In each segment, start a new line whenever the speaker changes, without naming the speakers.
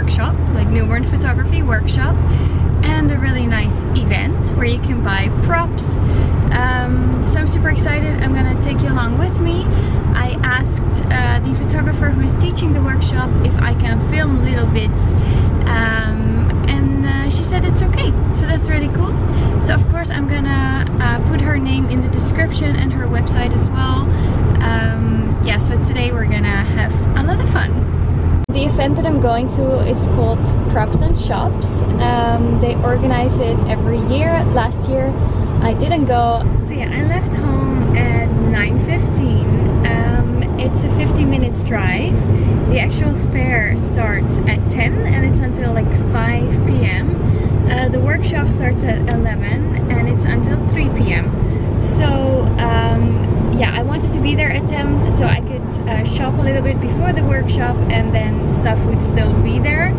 workshop, like newborn photography workshop, and a really nice event where you can buy props. So I'm super excited. I'm gonna take you along with me. I asked the photographer who is teaching the workshop if I can film little bits, and she said it's okay. So that's really cool. So of course I'm gonna put her name in the description and her website as well. Yeah, so today we're gonna have a lot of fun. The event that I'm going to is called Props and Shops. They organize it every year. Last year I didn't go. So yeah, I left home at 9:15. It's a 50 minutes drive. The actual fair starts at 10 and it's until like 5 p.m. The workshop starts at 11 and it's until 3 p.m. So yeah, I wanted to be there at 10 so I could shop a little bit before the workshop and then stuff would still be there.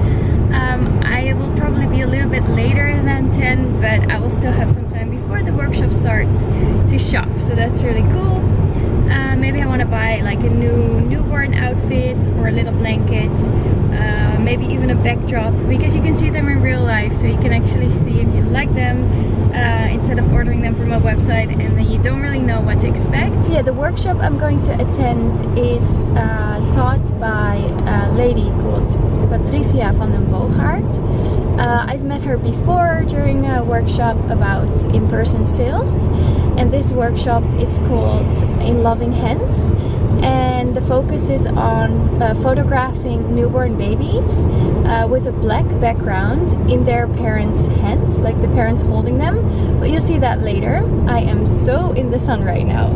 I will probably be a little bit later than 10, but I will still have some time before the workshop starts to shop, so that's really cool. Maybe I want to buy like a newborn outfit or a little blanket, maybe even a backdrop, because you can see them in real life, so you can actually see if you like them instead of ordering them from a website and then you don't really know what to expect. So yeah, the workshop I'm going to attend is taught by a lady called Patricia van den Boogaard. I've met her before during a workshop about in-person sales, and this workshop is called In Loving Hands, and the focus is on photographing newborn babies with a black background in their parents' hands, like the parents holding them, but you'll see that later. I am so in the sun right now.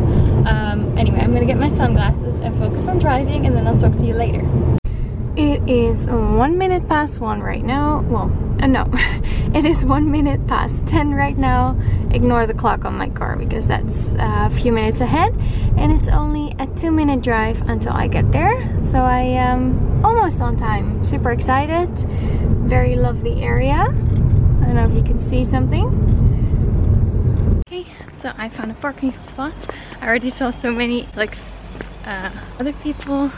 Anyway, I'm gonna get my sunglasses and focus on driving, and then I'll talk to you later. It is 1 minute past 1 right now. Well, no, it is 1 minute past 10 right now. Ignore the clock on my car because that's a few minutes ahead, and it's only a 2-minute drive until I get there. So I am almost on time. Super excited. Very lovely area. I don't know if you can see something. Okay, so I found a parking spot. I already saw so many like other people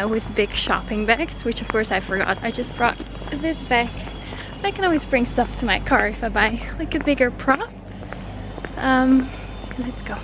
with big shopping bags, which of course I forgot. I just brought this bag. I can always bring stuff to my car if I buy like a bigger prop. Let's go.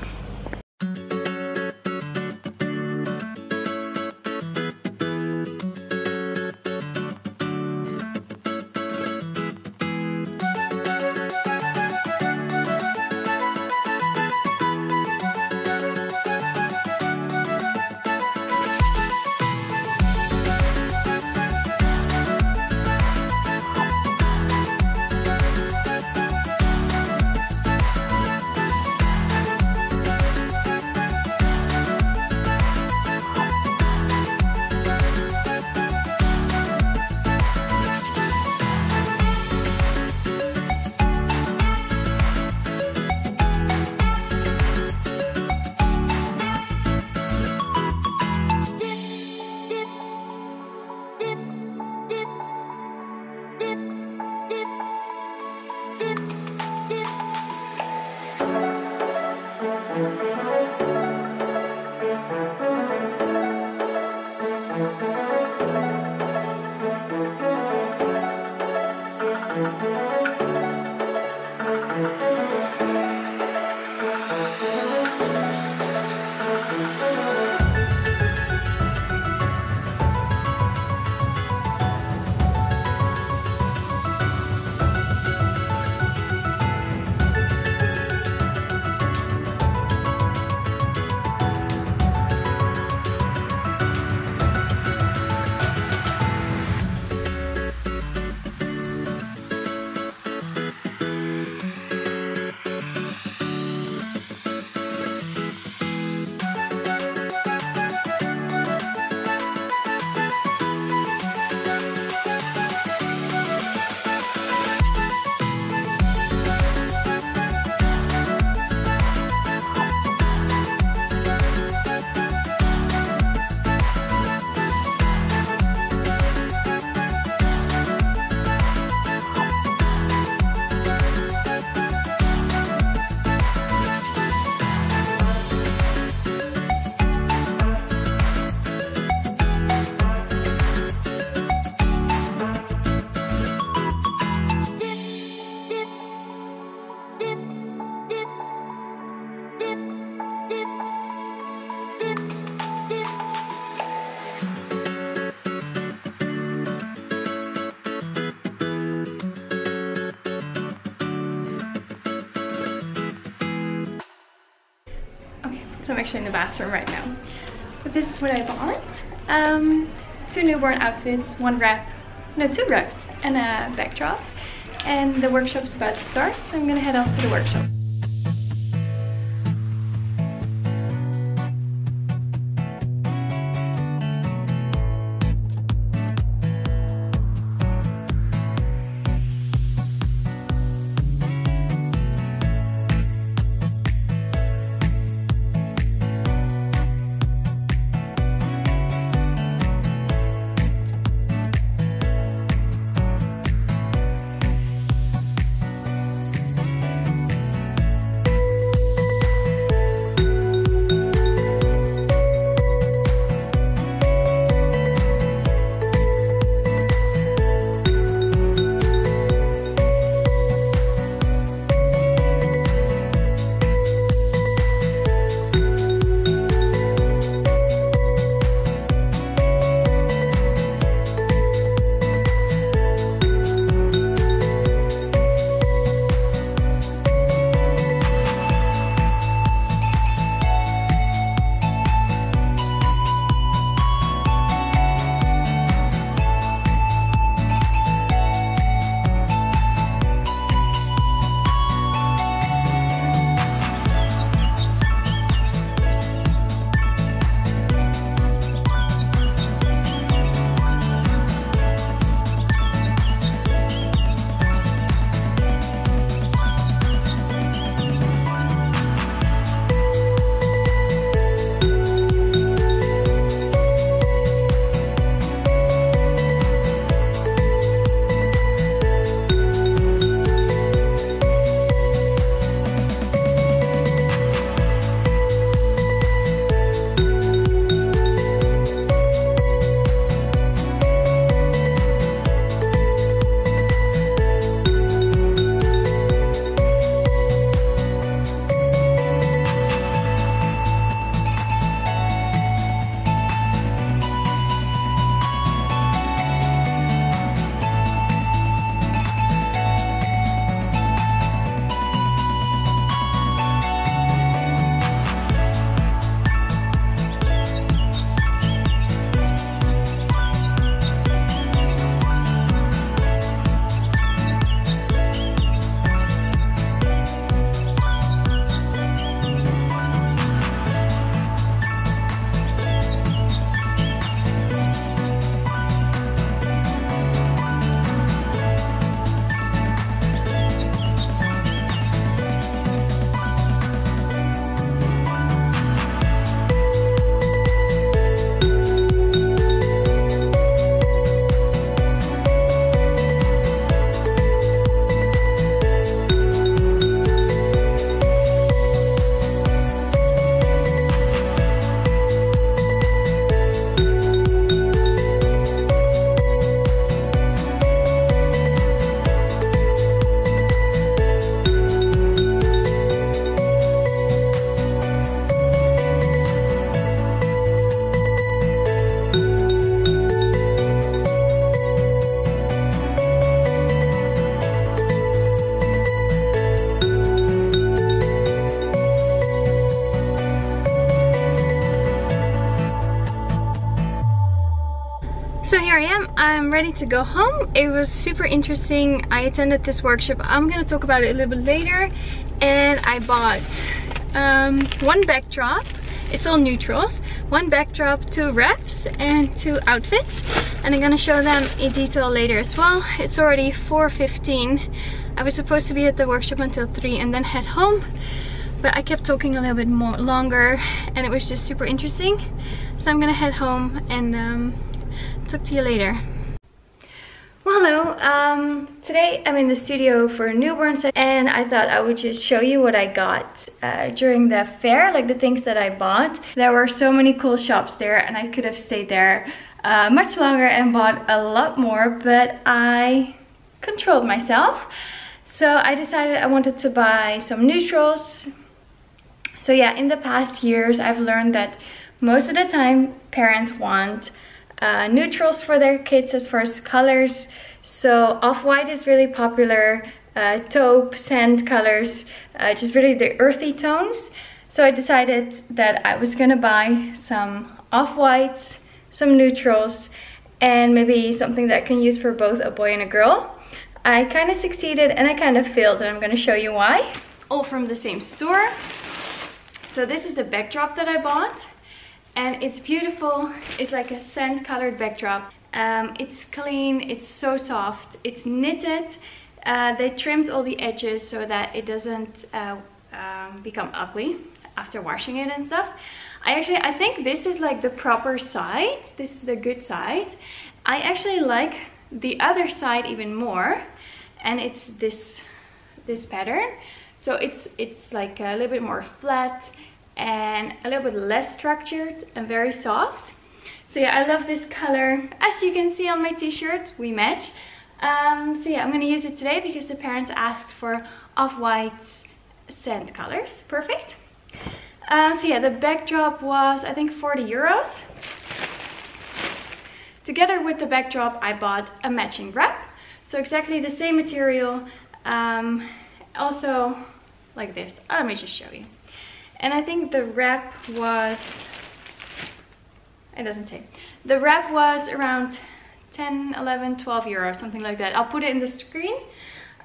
So I'm actually in the bathroom right now. But this is what I bought. 2 newborn outfits, 2 wraps and a backdrop. And the workshop's about to start, so I'm gonna head off to the workshop. So here I am, I'm ready to go home. It was super interesting. I attended this workshop. I'm gonna talk about it a little bit later. And I bought one backdrop. It's all neutrals. One backdrop, 2 wraps and 2 outfits. And I'm gonna show them in detail later as well. It's already 4:15. I was supposed to be at the workshop until 3 and then head home. But I kept talking a little bit more longer and it was just super interesting. So I'm gonna head home and talk to you later. Well, hello. Today I'm in the studio for newborns and I thought I would just show you what I got during the fair, like the things that I bought. There were so many cool shops there and I could have stayed there much longer and bought a lot more, but I controlled myself. So I decided I wanted to buy some neutrals. So yeah, in the past years I've learned that most of the time parents want neutrals for their kids as far as colors. So off-white is really popular, taupe, sand colors, just really the earthy tones. So I decided that I was gonna buy some off-whites, some neutrals, and maybe something that I can use for both a boy and a girl. I kind of succeeded and I kind of failed, and I'm gonna show you why. All from the same store. So this is the backdrop that I bought, and it's beautiful. It's like a sand colored backdrop. It's clean, it's so soft, it's knitted. They trimmed all the edges so that it doesn't become ugly after washing it and stuff. I think this is like the proper side. This is the good side. I actually like the other side even more, and it's this pattern. So it's like a little bit more flat and a little bit less structured and very soft. So yeah, I love this color. As you can see on my t-shirt, we match. So yeah, I'm gonna use it today because the parents asked for off-white sand colors. Perfect. So yeah, the backdrop was, I think, 40 euros. Together with the backdrop, I bought a matching wrap. So exactly the same material. Also like this. Let me just show you. And I think the wrap was, it doesn't say. The wrap was around 10, 11, 12 euros, something like that. I'll put it in the screen.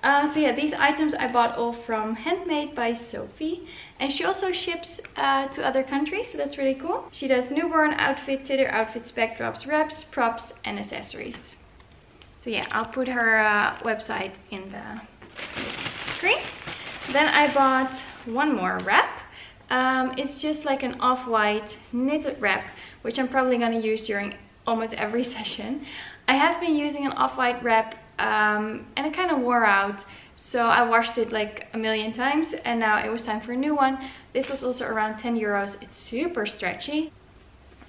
So yeah, these items I bought all from Handmade by Sophie, and she also ships to other countries, so that's really cool. She does newborn outfits, sitter outfits, backdrops, wraps, props, and accessories. So yeah, I'll put her website in the screen. Then I bought one more wrap. It's just like an off-white knitted wrap, which I'm probably gonna use during almost every session. I have been using an off-white wrap and it kind of wore out, so I washed it like a million times, and now it was time for a new one. This was also around 10 euros. It's super stretchy.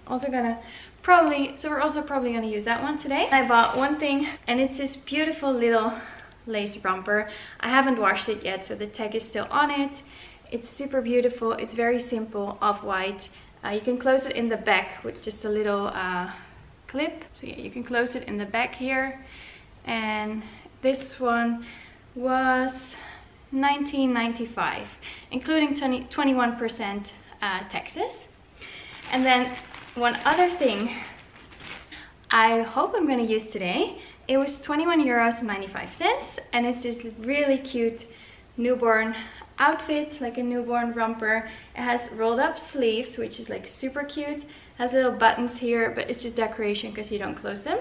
Also gonna we're also probably gonna use that one today. I bought one thing, and it's this beautiful little lace romper. I haven't washed it yet, so the tag is still on it. It's super beautiful. It's very simple, off-white. You can close it in the back with just a little clip. So yeah, you can close it in the back here. And this one was 19.95, including 21% taxes. And then one other thing I hope I'm going to use today. It was 21.95 euros, and it's this really cute newborn outfit, like a newborn romper. It has rolled up sleeves, which is like super cute. Has little buttons here, but it's just decoration because you don't close them.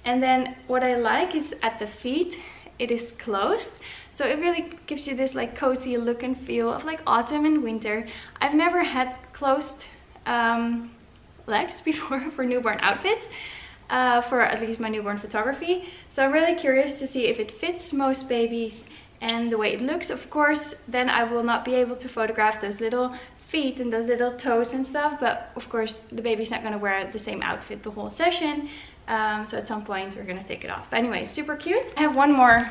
And then what I like is at the feet, it is closed. So it really gives you this like cozy look and feel of like autumn and winter. I've never had closed legs before for newborn outfits, for at least my newborn photography. So I'm really curious to see if it fits most babies and the way it looks. Of course, then I will not be able to photograph those little feet and those little toes and stuff, but of course the baby's not going to wear the same outfit the whole session. So at some point we're gonna take it off. But anyway, super cute. I have one more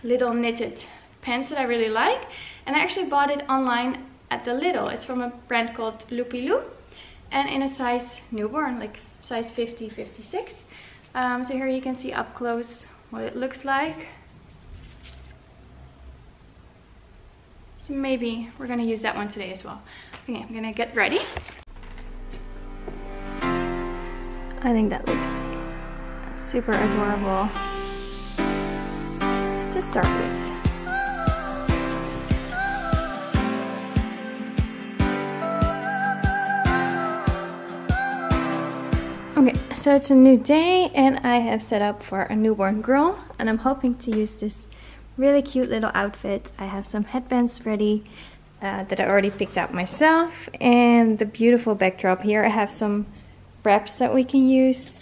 little knitted pants that I really like, and I actually bought it online at the Lidl. It's from a brand called Loopy-Loo, and in a size newborn, like size 50, 56. So here you can see up close what it looks like. So maybe we're gonna use that one today as well. Okay, I'm gonna get ready. I think that looks super adorable to start with. Okay, so it's a new day and I have set up for a newborn girl, and I'm hoping to use this really cute little outfit. I have some headbands ready that I already picked out myself, and the beautiful backdrop here. I have some wraps that we can use.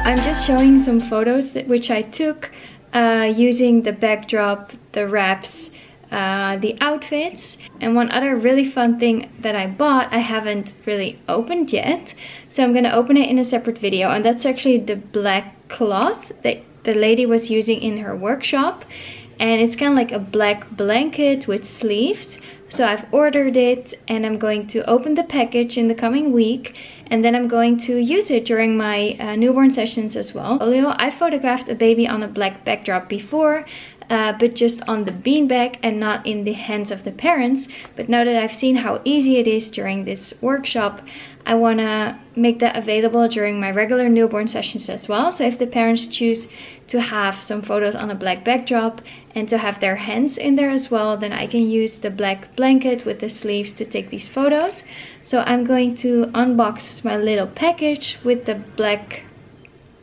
I'm just showing some photos which I took using the backdrop, the wraps, the outfits. And one other really fun thing that I bought, I haven't really opened yet, so I'm gonna open it in a separate video, and that's actually the black cloth that the lady was using in her workshop. and it's kind of like a black blanket with sleeves. So I've ordered it and I'm going to open the package in the coming week, and then I'm going to use it during my newborn sessions as well. I photographed a baby on a black backdrop before, but just on the beanbag and not in the hands of the parents. But now that I've seen how easy it is during this workshop, I want to make that available during my regular newborn sessions as well. So if the parents choose to have some photos on a black backdrop and to have their hands in there as well, then I can use the black blanket with the sleeves to take these photos. So I'm going to unbox my little package with the black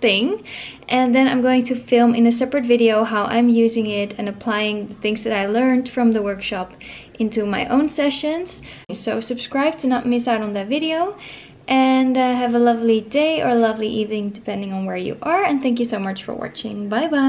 thing, and then I'm going to film in a separate video how I'm using it and applying the things that I learned from the workshop into my own sessions. So subscribe to not miss out on that video, and have a lovely day or a lovely evening depending on where you are, and thank you so much for watching. Bye bye.